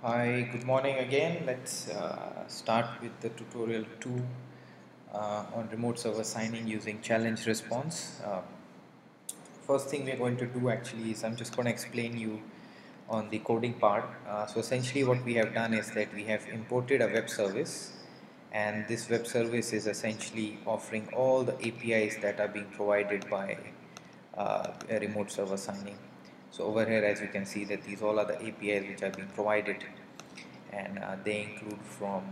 Hi, good morning again. Let's start with the tutorial 2 on remote server signing using challenge response. First thing we're going to do actually is I'm just going to explain you on the coding part. So essentially what we have done is that we have imported a web service, and this web service is essentially offering all the APIs that are being provided by a remote server signing. So over here, as you can see, that these all are the APIs which are being provided, and they include from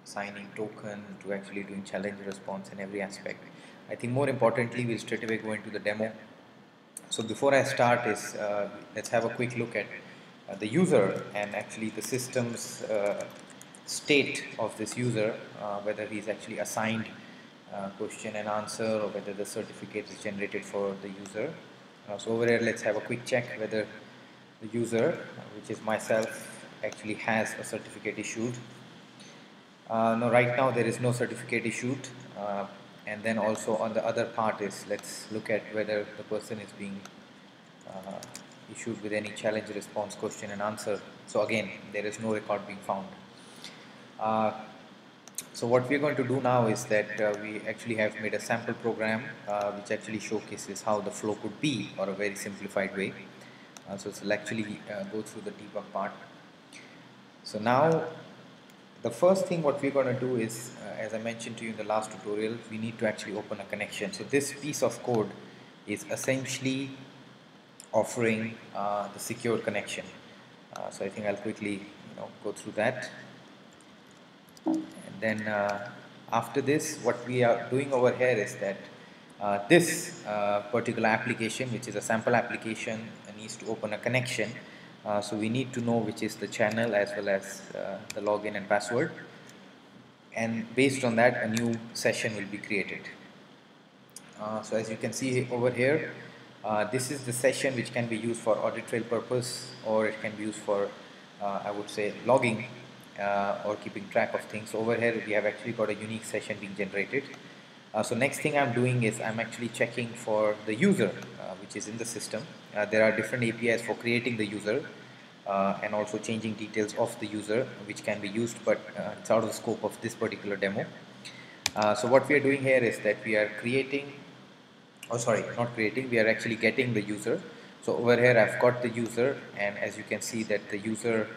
signing token to actually doing challenge response in every aspect. I think more importantly, we'll straight away go into the demo. So before I start is let's have a quick look at the user and actually the system's state of this user, whether he's actually assigned question and answer, or whether the certificate is generated for the user. So over here, let's have a quick check whether the user, which is myself, actually has a certificate issued. No, right now there is no certificate issued. And then also on the other part is, let's look at whether the person is being uh, issued with any challenge response question and answer. So again, there is no record being found. Uh, so what we're going to do now is that we actually have made a sample program which actually showcases how the flow could be, or a very simplified way. So we'll actually go through the debug part. So now the first thing what we're going to do is, as I mentioned to you in the last tutorial, we need to actually open a connection. So this piece of code is essentially offering the secure connection. So I think I'll quickly go through that. And then after this, what we are doing over here is that this particular application, which is a sample application, needs to open a connection. So we need to know which is the channel as well as the login and password, and based on that a new session will be created. So as you can see over here, this is the session which can be used for audit trail purpose, or it can be used for I would say logging or keeping track of things. So over here we have actually got a unique session being generated. So next thing I'm doing is I'm actually checking for the user which is in the system. There are different APIs for creating the user and also changing details of the user, which can be used, but it's out of the scope of this particular demo. So what we are doing here is that we are creating, oh sorry, not creating, we are actually getting the user. So over here I've got the user, and as you can see that the user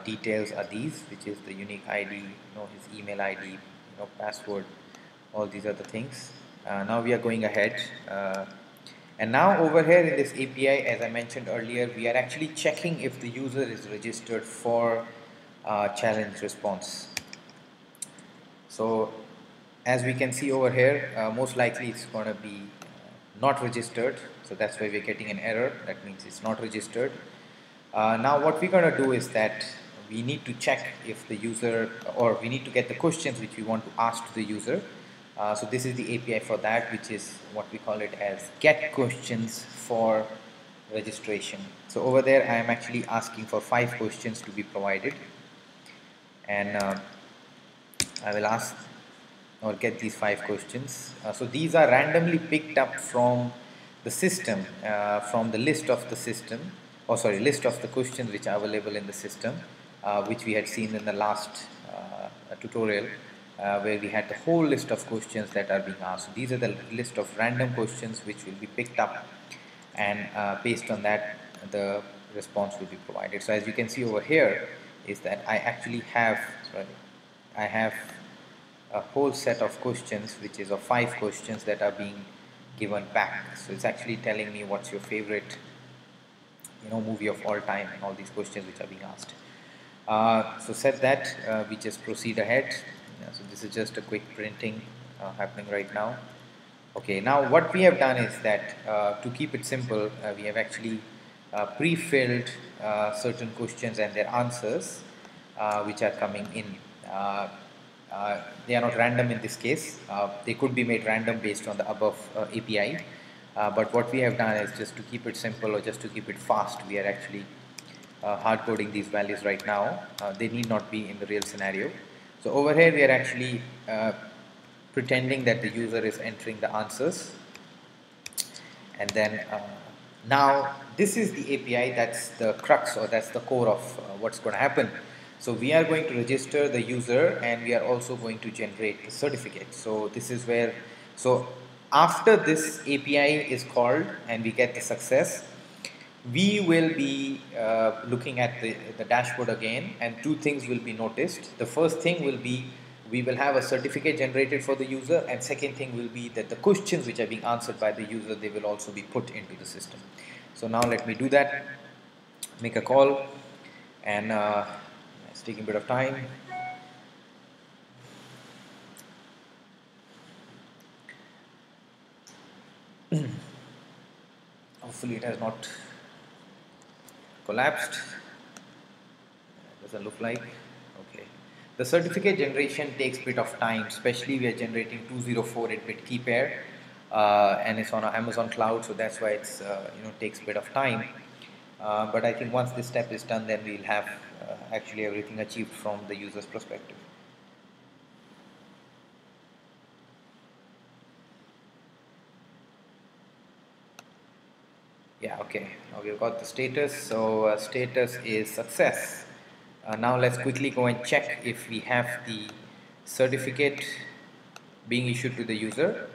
details are these, which is the unique ID, his email ID, password, all these other things. Now we are going ahead, and now over here in this API, as I mentioned earlier, we are actually checking if the user is registered for challenge response. So as we can see over here, most likely it's going to be not registered. So that's why we're getting an error. That means it's not registered. Now what we're going to do is that we need to check if the user, or we need to get the questions which we want to ask to the user. So this is the API for that, which is what we call it as get questions for registration. So over there I am actually asking for 5 questions to be provided, and I will ask or get these 5 questions. So these are randomly picked up from the system, from the list of the system, or sorry, list of the questions which are available in the system, which we had seen in the last tutorial, where we had the whole list of questions that are being asked. So these are the list of random questions which will be picked up, and based on that the response will be provided. So as you can see over here is that I actually have, I have a whole set of questions, which is of 5 questions that are being given back. So it's actually telling me what's your favorite movie of all time, and all these questions which are being asked. So said that, we just proceed ahead. So this is just a quick printing happening right now. Okay, now what we have done is that to keep it simple, we have actually pre-filled certain questions and their answers which are coming in. They are not random in this case. They could be made random based on the above API. But what we have done is, just to keep it simple or just to keep it fast, we are actually hard coding these values right now. They need not be in the real scenario. So over here we are actually pretending that the user is entering the answers, and then Now, this is the API, that's the crux, or that's the core of what's going to happen. So we are going to register the user, and we are also going to generate the certificate. So this is where, so after this API is called and we get the success, we will be looking at the dashboard again, and two things will be noticed. The first thing will be we will have a certificate generated for the user, and second thing will be that the questions which are being answered by the user, they will also be put into the system. So now let me do that, make a call, and it's taking a bit of time. Hopefully it has not collapsed. Doesn't look like. Okay. The certificate generation takes a bit of time, especially we are generating 204-bit key pair, and it's on Amazon cloud, so that's why it's takes a bit of time. But I think once this step is done, then we'll have actually everything achieved from the user's perspective. Yeah, okay. Now we've got the status. So status is success. Now let's quickly go and check if we have the certificate being issued to the user.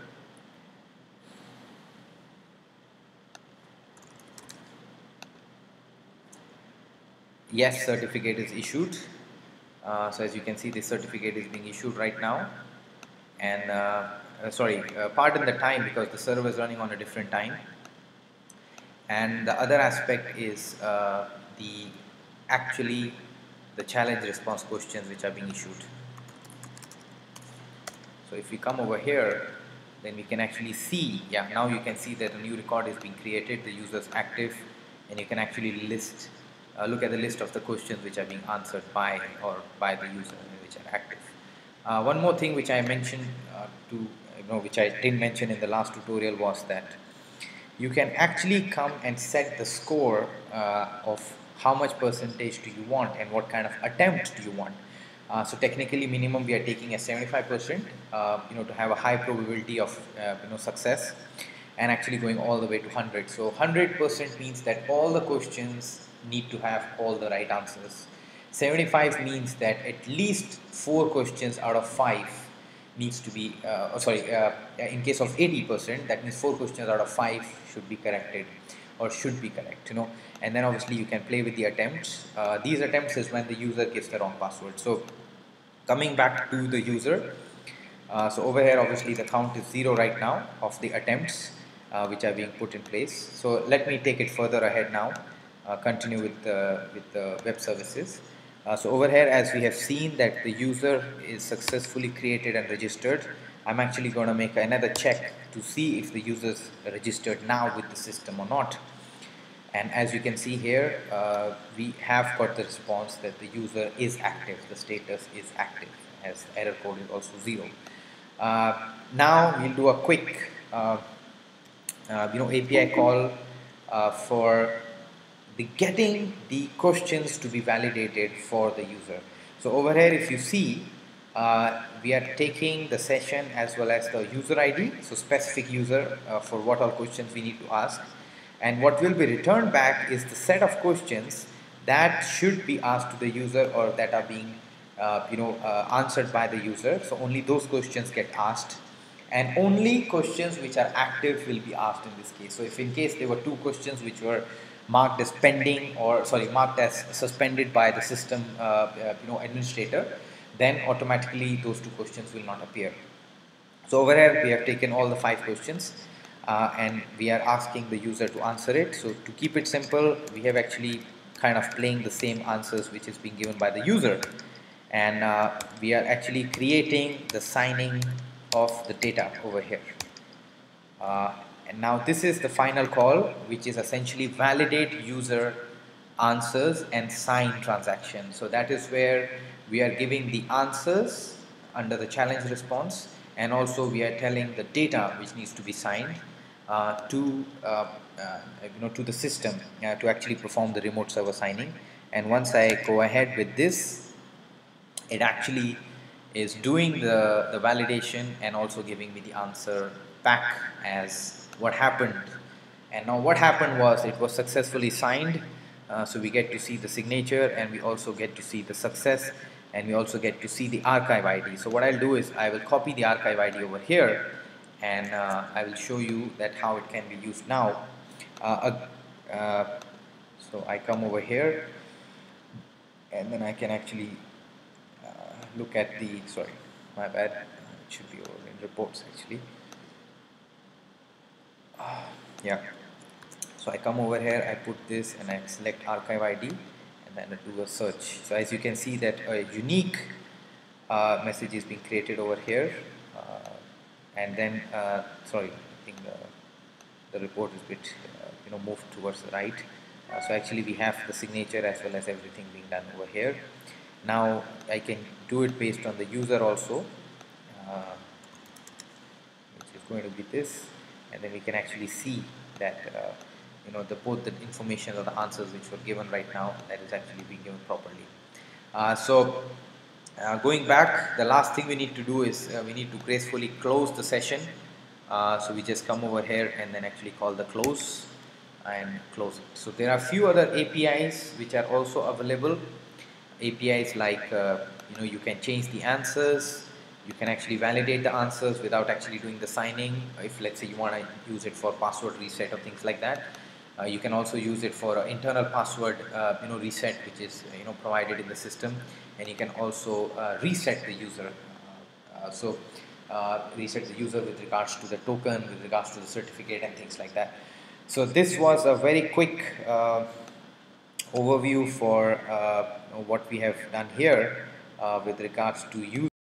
Yes, certificate is issued. So as you can see, this certificate is being issued right now. And pardon the time because the server is running on a different time. And the other aspect is the actually the challenge response questions which are being issued. So if we come over here, then we can actually see, yeah, now you can see that a new record is being created, the user is active, and you can actually look at the list of the questions which are being answered by the user which are active. One more thing which I mentioned which I didn't mention in the last tutorial was that you can actually come and set the score of how much percentage do you want and what kind of attempt do you want. So technically minimum we are taking a 75% to have a high probability of success, and actually going all the way to 100. So 100% means that all the questions need to have all the right answers. 75 means that at least 4 questions out of 5 needs to be in case of 80%, that means 4 questions out of 5 should be corrected or should be correct, and then obviously you can play with the attempts. These attempts is when the user gives the wrong password. So coming back to the user, so over here obviously the count is 0 right now of the attempts which are being put in place. So let me take it further ahead now, continue with the web services. So over here, as we have seen that the user is successfully created and registered, I'm actually going to make another check to see if the user is registered now with the system or not. And as you can see here, we have got the response that the user is active, the status is active, as error code is also 0. Now we'll do a quick API call for getting the questions to be validated for the user. So over here, if you see, we are taking the session as well as the user ID, so specific user for what all questions we need to ask. And what will be returned back is the set of questions that should be asked to the user or that are being answered by the user. So only those questions get asked, and only questions which are active will be asked in this case. So if in case there were 2 questions which were marked as pending, or marked as suspended by the system administrator, then automatically those 2 questions will not appear. So over here we have taken all the 5 questions and we are asking the user to answer it. So to keep it simple, we have actually kind of playing the same answers which is being given by the user, and we are actually creating the signing of the data over here. And now this is the final call, which is essentially validate user answers and sign transaction. So that is where we are giving the answers under the challenge response, and also we are telling the data which needs to be signed to the system to actually perform the remote server signing. And once I go ahead with this, it actually is doing the validation and also giving me the answer back as what happened. And now what happened was it was successfully signed. So we get to see the signature, and we also get to see the success, and we also get to see the archive ID. So what I'll do is I will copy the archive ID over here, and I will show you that how it can be used now. So I come over here, and then I can actually look at the, sorry, my bad, it should be over in reports actually. Yeah, so I come over here, I put this, and I select archive ID, and then I do a search. So as you can see that a unique message is being created over here, and then sorry, I think the report is a bit moved towards the right. So actually we have the signature as well as everything being done over here. Now I can do it based on the user also, which is going to be this, and then we can actually see that both the information or the answers which were given right now, that is actually being given properly. Going back, the last thing we need to do is we need to gracefully close the session. So we just come over here and then actually call the close and close it. So there are few other APIs which are also available. APIs like you can change the answers, you can actually validate the answers without actually doing the signing. If let's say you want to use it for password reset or things like that, you can also use it for internal password reset, which is provided in the system, and you can also reset the user. Reset the user with regards to the token, with regards to the certificate and things like that. So this was a very quick overview for what we have done here with regards to use